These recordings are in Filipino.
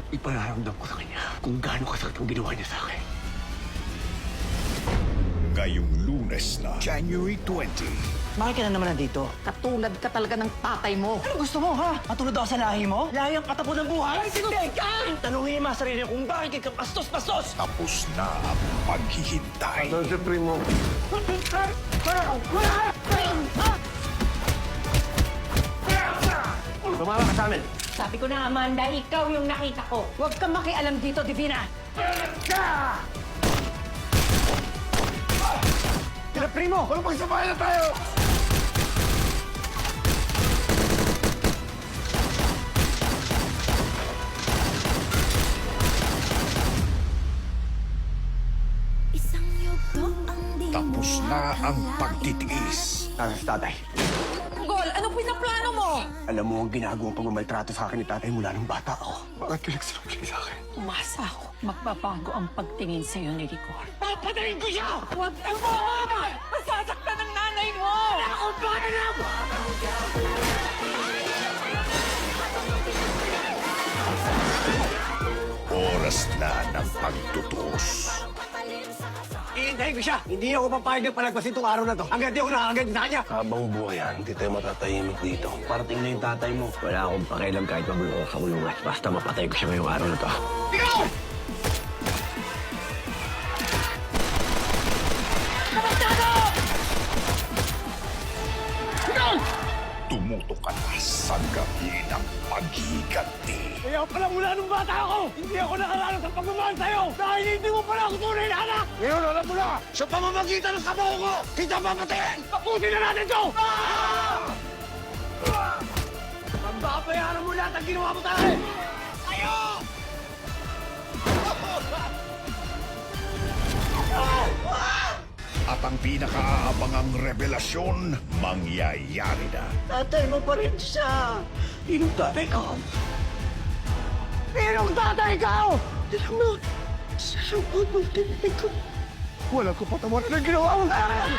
Ipararamdam ko sa kanya kung gaano kasakit ang ginawa niya sa akin. Ngayong Lunes na, January 20. Bakit ka na naman nandito? Katulad ka talaga ng tatay mo. Ano gusto mo, ha? Matulad ako sa lahi mo? Lahi ang patapon ng buhay? Teka! Tanungin mo sarili kung bakit ka pastos-pastos! Tapos na ang paghihintay. Sa primo. Tumama ka sa amin. Sabi ko na, Amanda, ikaw yung nakita ko. Huwag kang makialam dito, Divina. Sila primo! Walang pagsabayan na tayo! Tapos na ang pagtitiis. Nasa si tatay. Gol, ano pinaplano mo? Alam mo ang ginagawang pagmamaltrato sa akin ni tatay mula nung bata ako. Bakit pinagsalagay sa akin? Umasa ako. Magbabago ang pagtingin sa'yo ni Rigor. Papatayin ko siya! Huwag kang mo! Masasaktan ng nanay mo! Ako ba na lang? Oras na ng pagtutos. Iintayin ko siya! Hindi ako papayag na palagpasin itong araw na to. Hanggang di ako nakakagad sa kanya! Habang buhay yan, hindi tayo matatahimik dito. Parating na yung tatay mo. Wala akong pakialam kahit mabulong ako sa kulungan. Basta mapatay ko siya ngayong araw na to. Ikaw! Tumutok ka na sa gabi ng paghiganti. Kaya pala mula nung bata ako, hindi ako nakaranas sa pagmamahal sa'yo dahil hindi mo pala ako tunay na anak! Ngayon, alam mo na, sa pamamagitan ng kabaho ko, kita papatayin! Tapusin na natin to! Pagbabayaran mo lahat ang ginawa mo tayo! Tayo! At ang pinakaabangang revelasyon, mangyayari na. Tatay mo pa rin siya! Sinong tatay ka? Sinong tatay ka? Alam mo, sa pagmamahal ko. Walang kapatawaran ang ginawa mo sa akin!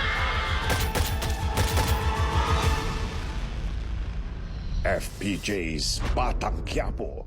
FPJ's Batang Quiapo.